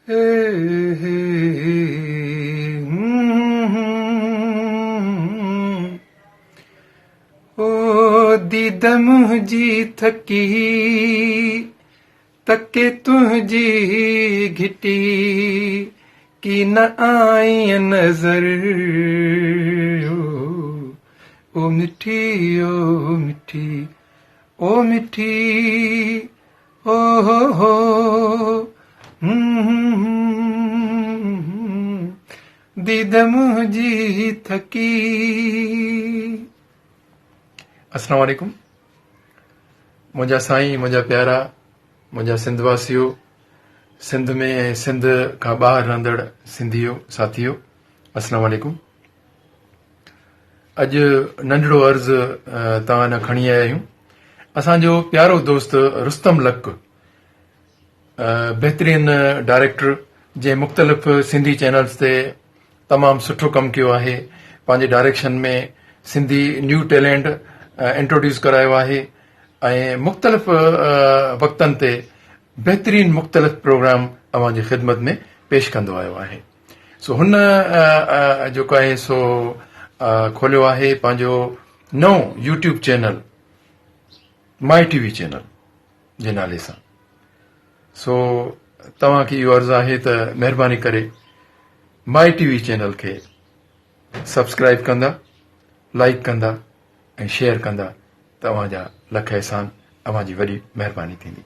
हे हे ओ दीद मुंहिंजी थकी तके तुंहिंजी घिटी की न आई नजर ओ मिठी ओ मिठी ओ मिठी ओ हो दीद मुंहिंजी थकी। अस्सलाम वालेकुम। मुंहिंजा साईं, मुंहिंजा प्यारा, मुंहिंजा सिंधवासियो, सिंध में ऐं सिंध खां ॿाहिरि रहंदड़ सिंधियो साथियो, अस्सलाम वालेकुम। अॼु नंढड़ो अर्ज़ु तव्हां न खणी आया आहियूं। असांजो प्यारो दोस्त रुस्तम लक, बहितरीन डायरेक्टर, जंहिं मुख़्तलिफ़ सिंधी चैनल्स ते तमामु सुठो कमु कयो आहे, पंहिंजे डायरेक्शन में सिंधी न्यू टैलेंट इंट्रोड्यूस करायो आहे ऐं मुख़्तलिफ़ वक़्तनि ते बहितरीन मुख़्तलिफ़ प्रोग्राम अवां जी ख़िदमत में पेश कंदो आयो आहे। सो हुन जेको आहे सो खोलियो आहे पंहिंजो नओं यूट्यूब चैनल, माई टीवी चैनल जे नाले सां। सो तव्हांखे इहो अर्ज़ु आहे त महिरबानी करे माई टीवी चैनल खे सब्सक्राइब कंदा, लाइक कंदा ऐं शेयर कंदा, तव्हांजा लख एहसान, अवां जी वॾी महिरबानी थींदी।